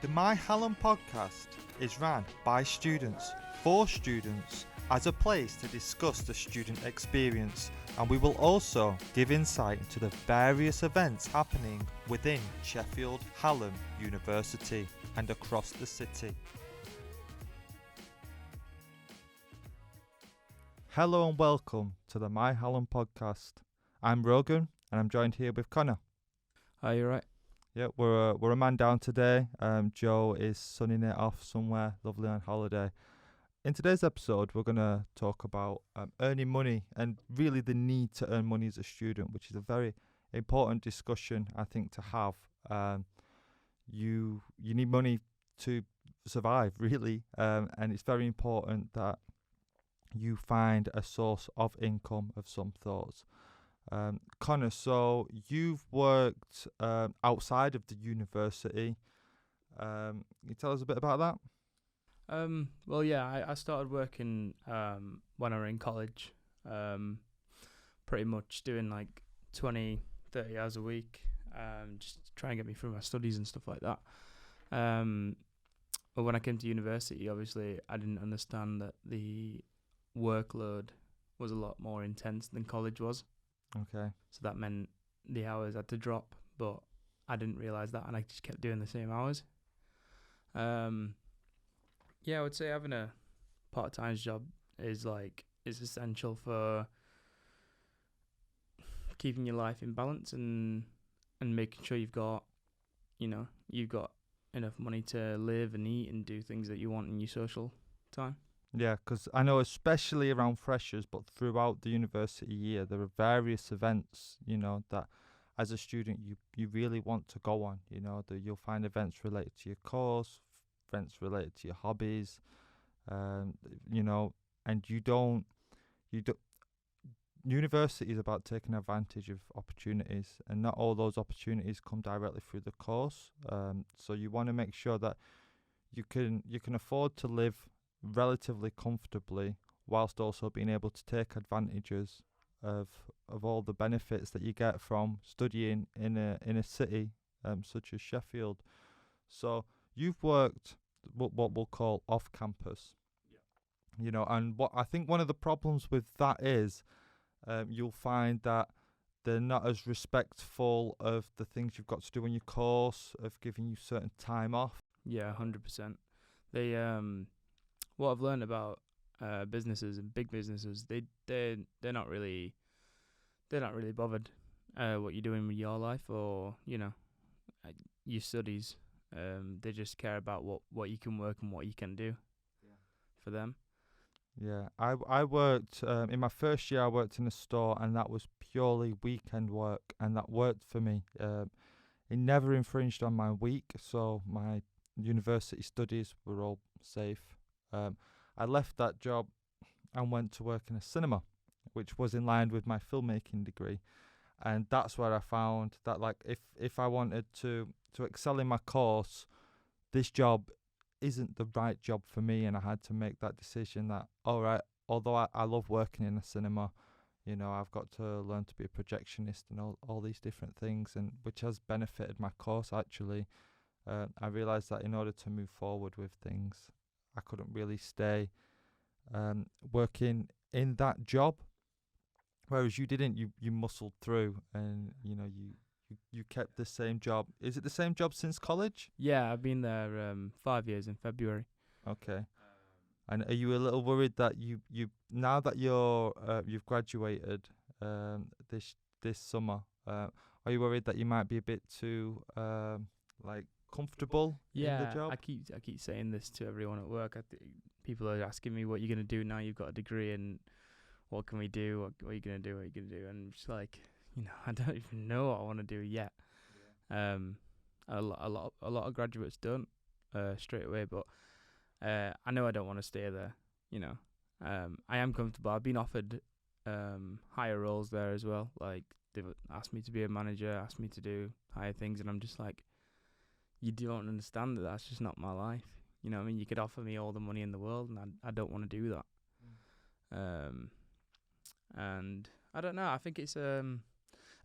The MyHallam podcast is run by students, for students, as a place to discuss the student experience, and we will also give insight into the various events happening within Sheffield Hallam University and across the city. Hello and welcome to the MyHallam podcast. I'm Rogan and I'm joined here with Connor. Are you right? Yeah, we're a man down today. Joe is sunning it off somewhere lovely on holiday. In today's episode, we're going to talk about earning money and really the need to earn money as a student, which is a very important discussion, I think, to have. You need money to survive, really, and it's very important that you find a source of income of some sorts. Connor, so you've worked outside of the university. Can you tell us a bit about that? I started working when I was in college, pretty much doing like 20, 30 hours a week, just to try and get me through my studies and stuff like that. But when I came to university, obviously, I didn't understand that the workload was a lot more intense than college was. Okay. So that meant the hours had to drop, but I didn't realise that, and I just kept doing the same hours. I would say having a part-time job is essential for keeping your life in balance and making sure you've got enough money to live and eat and do things that you want in your social time. Yeah, because I know especially around freshers, but throughout the university year, there are various events, that as a student you really want to go on. That you'll find events related to your course, events related to your hobbies, and you don't. University is about taking advantage of opportunities, and not all those opportunities come directly through the course. So you want to make sure that you can afford to live relatively comfortably whilst also being able to take advantages of all the benefits that you get from studying in a city such as Sheffield. So you've worked what we'll call off campus. Yeah. And what I think one of the problems with that is you'll find that they're not as respectful of the things you've got to do on your course, of giving you certain time off. Yeah, 100%. They what I've learned about businesses and big businesses, they're not really bothered what you're doing with your life or your studies. They just care about what you can work and what you can do for them. Yeah, I worked in my first year. I worked in a store, and that was purely weekend work, and that worked for me. It never infringed on my week, so my university studies were all safe. I left that job and went to work in a cinema, which was in line with my filmmaking degree, and that's where I found that if I wanted to excel in my course, this job isn't the right job for me, and I had to make that decision that alright, although I love working in a cinema, I've got to learn to be a projectionist and all these different things, and which has benefited my course actually. I realised that in order to move forward with things, I couldn't really stay working in that job, whereas you didn't. You muscled through, and you kept the same job. Is it the same job since college? Yeah, I've been there 5 years in February. Okay. And are you a little worried that you now that you've graduated this summer? Are you worried that you might be a bit too comfortable in the job? I keep saying this to everyone at work. People are asking me what you're gonna do now you've got a degree, and what can we do? What are you gonna do? And I'm just like, I don't even know what I want to do yet. Yeah. A lot of graduates don't straight away, but I know I don't want to stay there. I am comfortable. I've been offered higher roles there as well. Like they've asked me to be a manager, asked me to do higher things, and I'm just like, you don't understand that that's just not my life. You know what I mean? You could offer me all the money in the world, and I don't want to do that. And I don't know. I think it's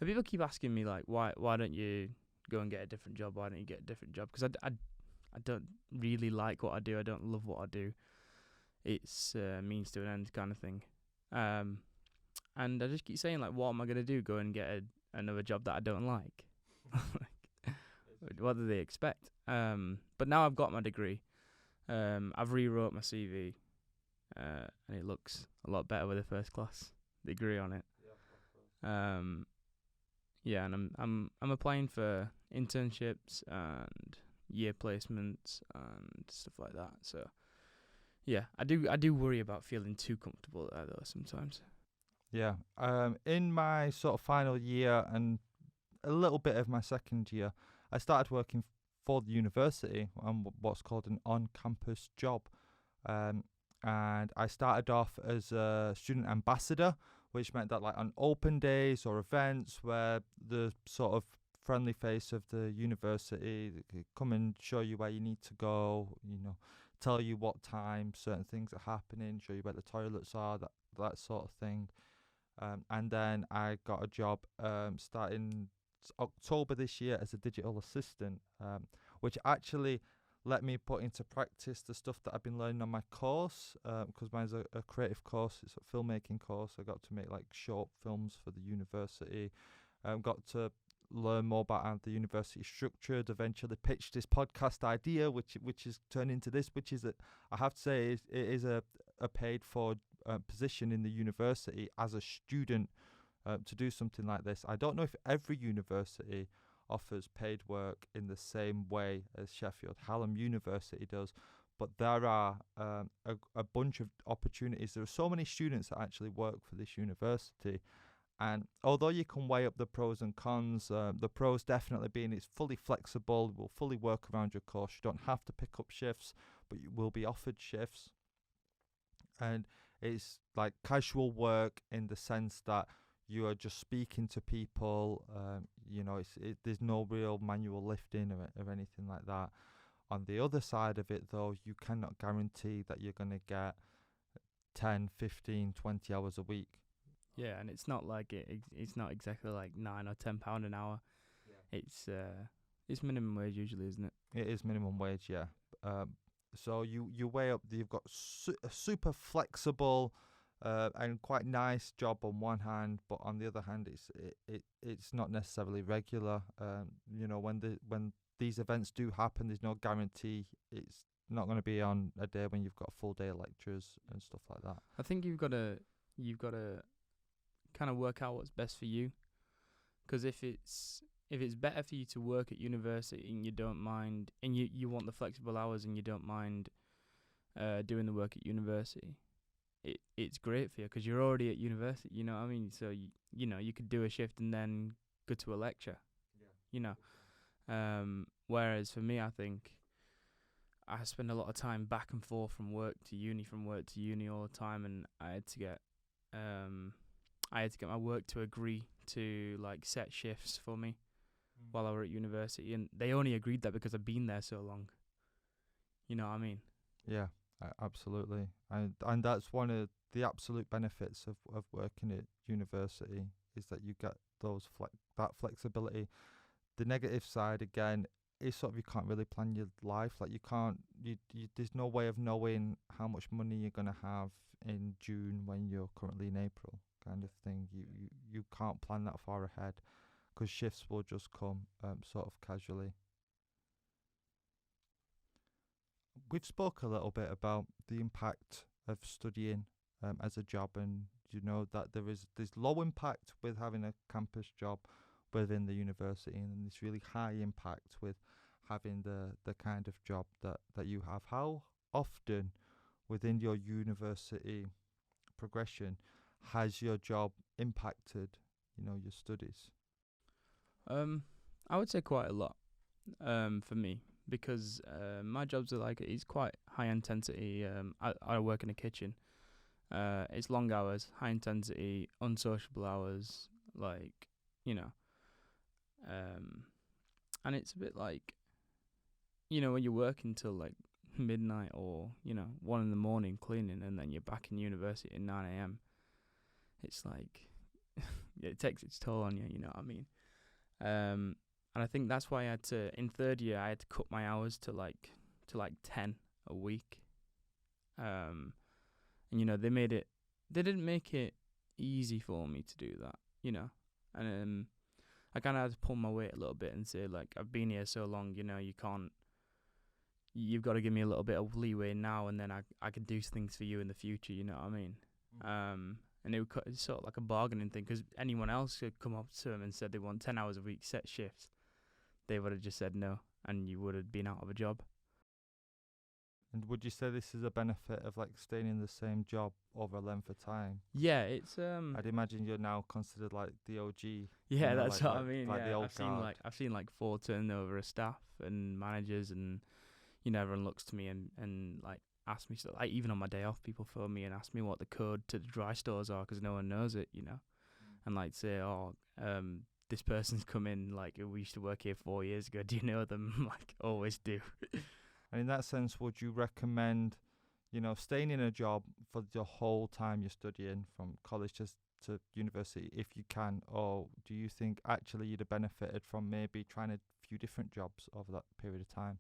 people keep asking me like, why don't you go and get a different job? Why don't you get a different job? Because I I don't really like what I do. I don't love what I do. It's means to an end kind of thing. And I just keep saying, like, what am I gonna do? Go and get another job that I don't like? What do they expect? But now I've got my degree. I've rewrote my CV, and it looks a lot better with a first class degree on it. Yeah, and I'm applying for internships and year placements and stuff like that. So yeah, I do worry about feeling too comfortable there though sometimes. Yeah. In my sort of final year and a little bit of my second year, I started working for the university on what's called an on-campus job. Um, and I started off as a student ambassador, which meant that like on open days or events where the sort of friendly face of the university they could come and show you where you need to go, tell you what time certain things are happening, show you where the toilets are, that sort of thing. And then I got a job starting October this year as a digital assistant, which actually let me put into practice the stuff that I've been learning on my course, because mine's a creative course. It's a filmmaking course. I got to make like short films for the university. Got to learn more about how the university is structured. Eventually pitched this podcast idea, which has turned into this, which is I have to say it is a paid for position in the university as a student to do something like this. I don't know if every university offers paid work in the same way as Sheffield Hallam University does, but there are a bunch of opportunities. There are so many students that actually work for this university, and although you can weigh up the pros and cons, the pros definitely being it's fully flexible, will fully work around your course. You don't have to pick up shifts, but you will be offered shifts, and it's like casual work in the sense that you are just speaking to people. There's no real manual lifting or anything like that. On the other side of it, though, you cannot guarantee that you're going to get 10, 15, 20 hours a week. Yeah, and it's not like it's not exactly like £9 or £10 an hour. Yeah. It's minimum wage usually, isn't it? It is minimum wage, yeah. So you weigh up. You've got a super flexible and quite nice job on one hand, but on the other hand, it's not necessarily regular. When these events do happen, there's no guarantee it's not going to be on a day when you've got a full day of lectures and stuff like that. I think you've got to kind of work out what's best for you, because if it's better for you to work at university and you don't mind, and you want the flexible hours and you don't mind doing the work at university, it's great for you because you're already at university, you know what I mean? So you could do a shift and then go to a lecture. Whereas for me, I think I spend a lot of time back and forth from work to uni all the time, and I had to get my work to agree to like set shifts for me while I were at university, and they only agreed that because I've been there so long. You know what I mean? Yeah, absolutely. And that's one of the absolute benefits of working at university is that you get that flexibility. The negative side again is sort of you can't really plan your life. Like you there's no way of knowing how much money you're gonna have in June when you're currently in April, kind of thing. You can't plan that far ahead because shifts will just come sort of casually. We've spoke a little bit about the impact of studying as a job, and that there's low impact with having a campus job within the university, and then this really high impact with having the kind of job that you have. How often within your university progression has your job impacted your studies? I would say quite a lot for me, because my jobs are it's quite high intensity. I work in a kitchen. It's long hours, high intensity, unsociable hours, and it's a bit like, when you're working till like midnight or 1 a.m. cleaning, and then you're back in university at 9 a.m. It's like it takes its toll on you. You know what I mean? And I think that's why in third year I had to cut my hours to like to like 10 a week. And they didn't make it easy for me to do that, and I kind of had to pull my weight a little bit and say, like, I've been here so long, you've got to give me a little bit of leeway now, and then I can do things for you in the future, you know what I mean? And it's sort of like a bargaining thing, because anyone else could come up to them and said they want 10 hours a week set shifts. They would have just said no, and you would have been out of a job. And would you say this is a benefit of like staying in the same job over a length of time? Yeah, it's I'd imagine you're now considered like the OG. Yeah, know, that's like, what I mean. Like the Yeah, old guard. I've seen like 4 turnover of staff and managers, and everyone looks to me and like ask me stuff. Like even on my day off, people phone me and ask me what the code to the dry stores are, because no one knows it, and like say, this person's come in, like, we used to work here 4 years ago. Do you know them? Like, always do. And in that sense, would you recommend, staying in a job for the whole time you're studying, from college to university, if you can, or do you think actually you'd have benefited from maybe trying a few different jobs over that period of time?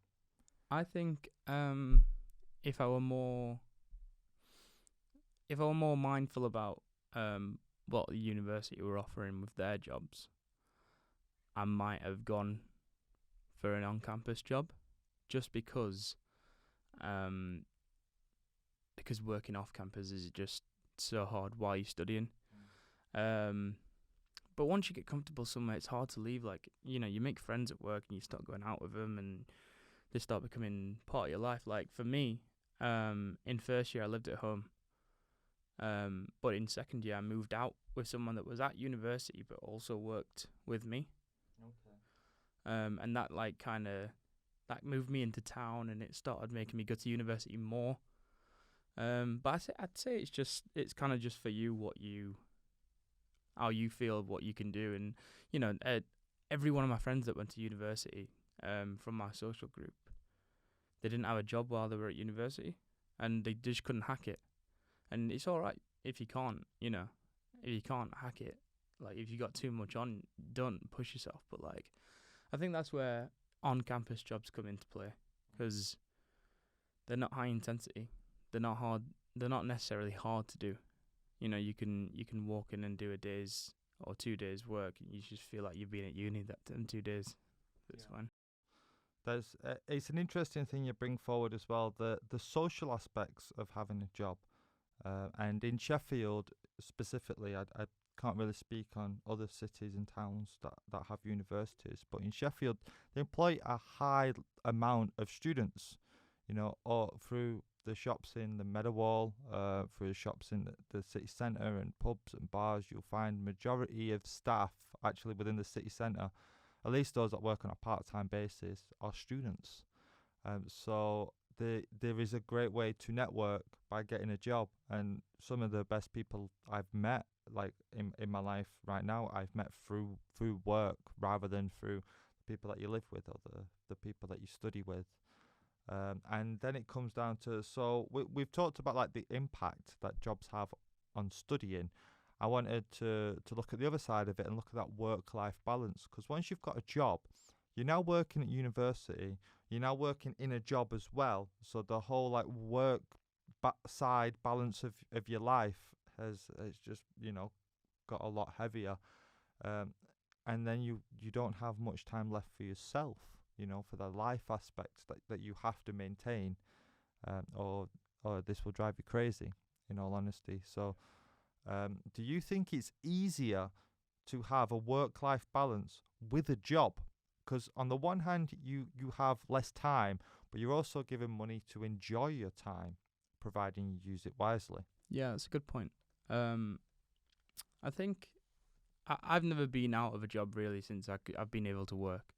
I think if I were more mindful about what the university were offering with their jobs, I might have gone for an on-campus job, just because working off campus is just so hard while you're studying. But once you get comfortable somewhere, it's hard to leave. Like, you make friends at work and you start going out with them, and they start becoming part of your life. Like for me, in first year I lived at home, but in second year I moved out with someone that was at university but also worked with me. Okay. And that that moved me into town, and it started making me go to university more. But I'd say it's kind of just for you, how you feel, what you can do. And every one of my friends that went to university, from my social group, they didn't have a job while they were at university, and they just couldn't hack it. And it's all right if you can't, if you can't hack it. Like, if you got too much on, don't push yourself. But like, I think that's where on-campus jobs come into play, because they're not high intensity, they're not hard, they're not necessarily hard to do. You can walk in and do a day's or 2 days work, and you just feel like you've been at uni in 2 days. That's fine. It's an interesting thing you bring forward as well, the social aspects of having a job. And in Sheffield specifically, I can't really speak on other cities and towns that have universities, but in Sheffield they employ a high amount of students, or through the shops in the Meadowall, through the shops in the city centre and pubs and bars. You'll find majority of staff actually within the city centre, at least those that work on a part-time basis, are students. So there is a great way to network by getting a job, and some of the best people I've met, like in my life right now, I've met through work rather than through the people that you live with or the people that you study with. And then it comes down to, so we've talked about like the impact that jobs have on studying. I wanted to look at the other side of it and look at that work-life balance, because once you've got a job, you're now working at university, you're now working in a job as well. So the whole like work side balance of your life has just, got a lot heavier. And then you don't have much time left for yourself, for the life aspects that you have to maintain, or this will drive you crazy, in all honesty. So do you think it's easier to have a work-life balance with a job? Because on the one hand, you have less time, but you're also given money to enjoy your time, providing you use it wisely. Yeah, that's a good point. I think I've never been out of a job really since I've been able to work.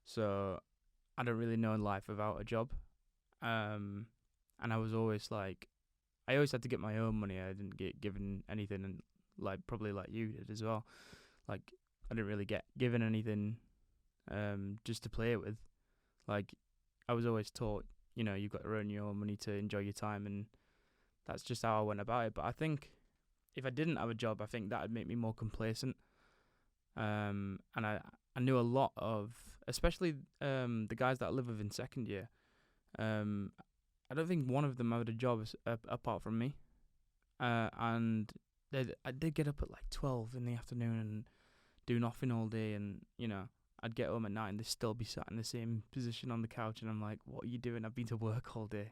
So I don't really know life without a job. And I was always like, I always had to get my own money. I didn't get given anything, and like probably like you did as well. Like, I didn't really get given anything just to play with. Like, I was always taught, you've got to earn your own money to enjoy your time, and that's just how I went about it. But I think if I didn't have a job, I think that would make me more complacent. And I knew a lot of, especially the guys that I live with in second year, I don't think one of them had a job apart from me. And I did get up at like 12 in the afternoon and do nothing all day, and I'd get home at night and they'd still be sat in the same position on the couch, and I'm like, what are you doing? I've been to work all day.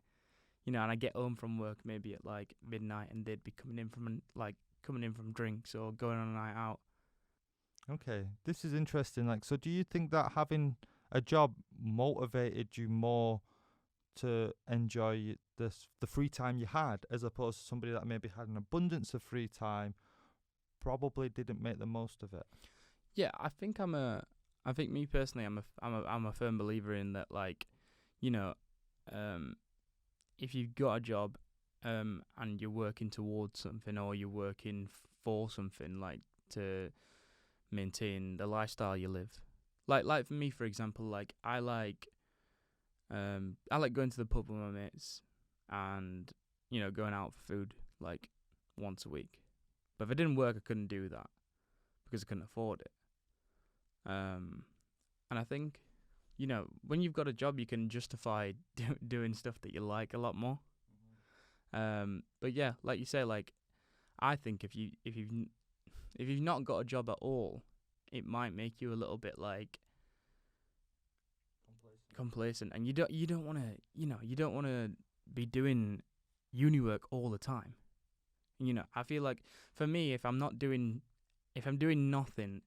And I get home from work maybe at like midnight, and they'd be coming in from drinks or going on a night out. Okay, this is interesting. Like, so do you think that having a job motivated you more to enjoy the free time you had, as opposed to somebody that maybe had an abundance of free time, probably didn't make the most of it? Yeah, I think me personally, I'm a firm believer in that. Like, you know, um, if you've got a job, and you're working towards something, or you're working for something, like to maintain the lifestyle you live. Like for me, for example, like I like going to the pub with my mates, and going out for food like once a week. But if I didn't work, I couldn't do that because I couldn't afford it. And I think, when you've got a job, you can justify doing stuff that you like a lot more. But yeah, like you say, like I think if you've not got a job at all, it might make you a little bit like complacent, and you don't want to be doing uni work all the time. I feel like for me, if I'm doing nothing,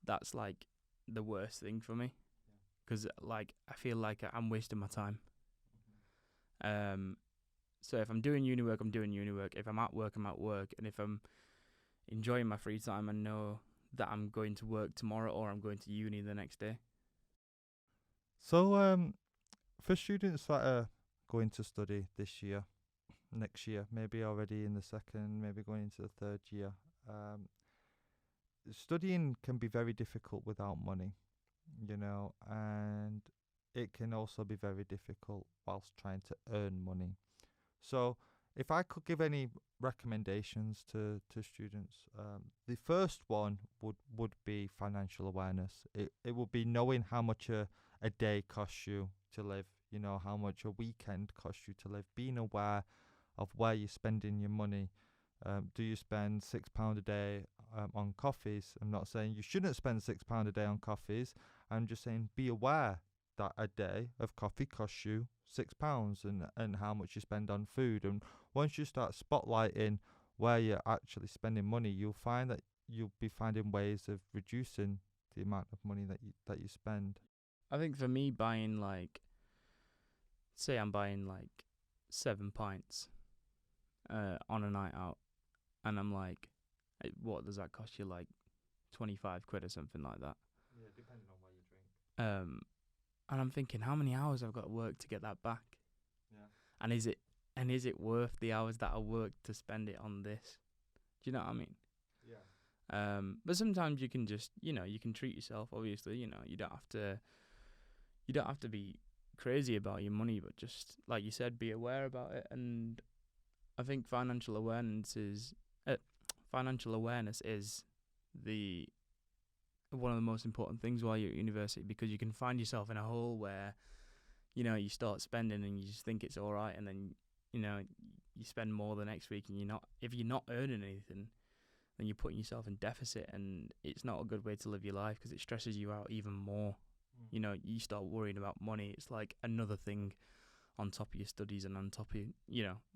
that's like the worst thing for me, because like I feel like I'm wasting my time. So if I'm doing uni work, I'm doing uni work. If I'm at work, I'm at work. And if I'm enjoying my free time, I know that I'm going to work tomorrow or I'm going to uni the next day. So, for students that are going to study this year, next year, maybe already in the second, maybe going into the third year, studying can be very difficult without money, and it can also be very difficult whilst trying to earn money. So, if I could give any recommendations to students, the first one would be financial awareness. It would be knowing how much a day costs you to live, how much a weekend costs you to live, being aware of where you're spending your money. Do you spend £6 a day on coffees? I'm not saying you shouldn't spend £6 a day on coffees. I'm just saying be aware that a day of coffee costs you £6, and how much you spend on food. And once you start spotlighting where you're actually spending money, you'll find that you'll be finding ways of reducing the amount of money that you spend. I think for me, buying like, say I'm buying like 7 pints on a night out, and I'm like, what does that cost you? Like 25 quid or something like that. Yeah, depending on where you drink. And I'm thinking, how many hours I've got to work to get that back? Yeah. And is it worth the hours that I worked to spend it on this? Do you know what I mean? Yeah. But sometimes you can just, you can treat yourself. Obviously, you don't have to be crazy about your money, but just like you said, be aware about it. And I think financial awareness is the one of the most important things while you're at university, because you can find yourself in a hole where you start spending and you just think it's all right, and then you spend more the next week, and if you're not earning anything, then you're putting yourself in deficit, and it's not a good way to live your life because it stresses you out even more. You start worrying about money. It's like another thing on top of your studies and on top of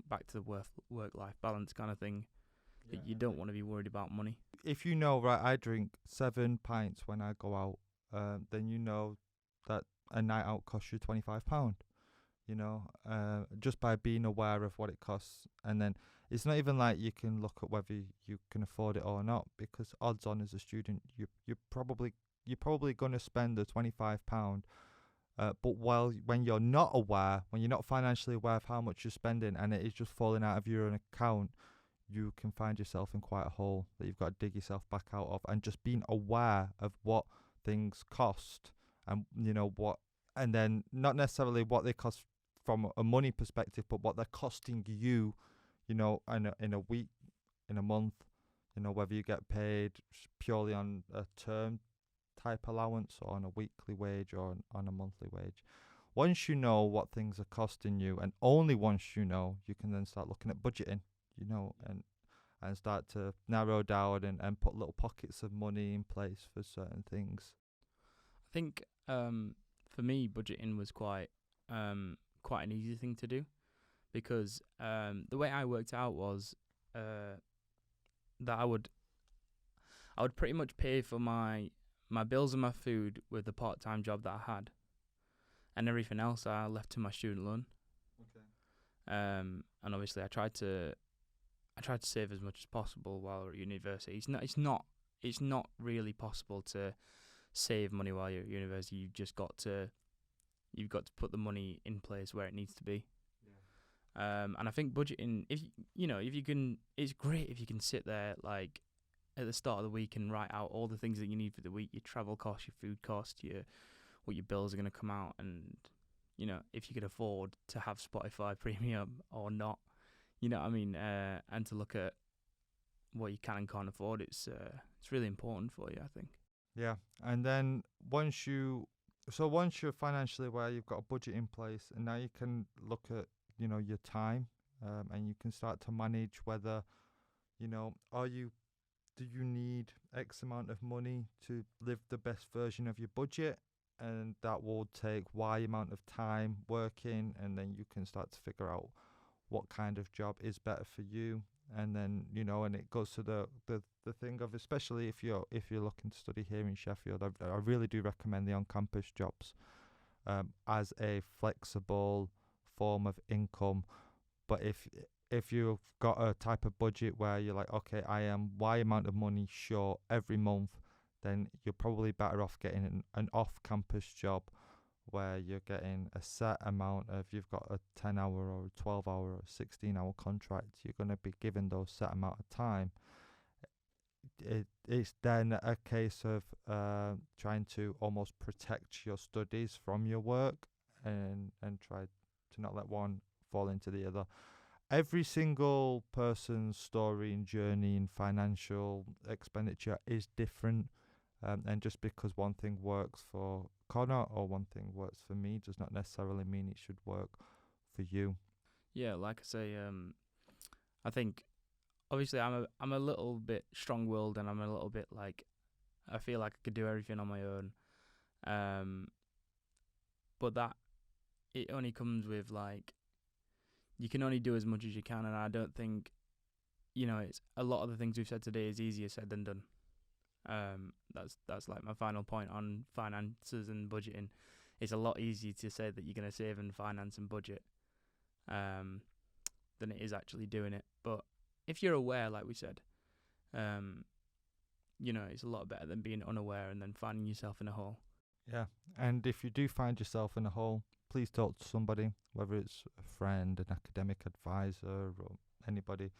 back to the work-life balance kind of thing. Yeah, you don't want to be worried about money. If right, I drink 7 pints when I go out, then you know that a night out costs you £25. Just by being aware of what it costs, and then it's not even like you can look at whether you can afford it or not, because odds on as a student, you're probably going to spend the £25. But when you're not aware, when you're not financially aware of how much you're spending, and it is just falling out of your own account, you can find yourself in quite a hole that you've got to dig yourself back out of. And just being aware of what things cost, and what, and then not necessarily what they cost from a money perspective, but what they're costing you, in a week, in a month, whether you get paid purely on a term type allowance or on a weekly wage or on a monthly wage. once you know what things are costing you, and only once you know, you can then start looking at budgeting, and start to narrow down and put little pockets of money in place for certain things. I think for me, budgeting was quite an easy thing to do because the way I worked out was that I would pretty much pay for my bills and my food with the part-time job that I had, and everything else I left to my student loan. Okay. And obviously I tried to save as much as possible while at university. It's not really possible to save money while you're at university. You've got to put the money in place where it needs to be. Yeah. And I think budgeting, if you can, it's great if you can sit there like at the start of the week and write out all the things that you need for the week, your travel costs, your food costs, what your bills are going to come out, and if you could afford to have Spotify Premium or not, you know what I mean, and to look at what you can and can't afford. It's really important for you, I think. Yeah, and then once you're financially aware, you've got a budget in place, and now you can look at your time, and you can start to manage whether do you need X amount of money to live the best version of your budget, and that will take Y amount of time working, and then you can start to figure out what kind of job is better for you. And then and it goes to the thing of, especially if you're looking to study here in Sheffield, I really do recommend the on-campus jobs as a flexible form of income. But if you've got a type of budget where you're like, okay, I am Y amount of money short every month, then you're probably better off getting an off-campus job where you're getting a set amount of, you've got a 10-hour or a 12-hour or a 16-hour contract, you're going to be given those set amount of time. It's then a case of trying to almost protect your studies from your work, and try to not let one fall into the other. Every single person's story and journey in financial expenditure is different. And just because one thing works for Connor or one thing works for me does not necessarily mean it should work for you. Yeah, like I say, I think obviously I'm a little bit strong-willed, and I'm a little bit like, I feel like I could do everything on my own. But that, it only comes with like, you can only do as much as you can, and I don't think, it's a lot of the things we've said today is easier said than done. That's like my final point on finances and budgeting. It's a lot easier to say that you're going to save and finance and budget than it is actually doing it. But if you're aware, like we said, it's a lot better than being unaware and then finding yourself in a hole. Yeah, and if you do find yourself in a hole, please talk to somebody, whether it's a friend, an academic advisor, or anybody.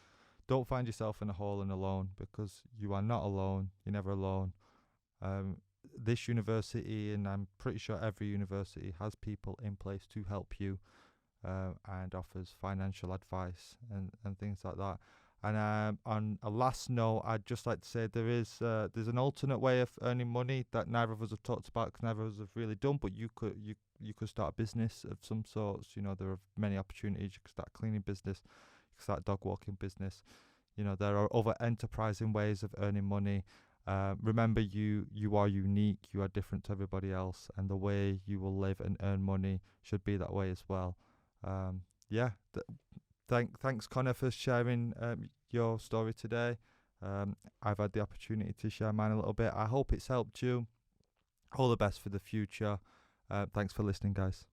Don't find yourself in a hole and alone, because you are not alone. You're never alone. This university, and I'm pretty sure every university, has people in place to help you, and offers financial advice and things like that. And on a last note, I'd just like to say there's an alternate way of earning money that neither of us have talked about, because neither of us have really done. But you could start a business of some sorts. There are many opportunities. You could start a cleaning business. You could start a dog walking business. There are other enterprising ways of earning money. Remember, you are unique. You are different to everybody else, and the way you will live and earn money should be that way as well. Thanks, Connor, for sharing your story today. I've had the opportunity to share mine a little bit. I hope it's helped you. All the best for the future. Thanks for listening, guys.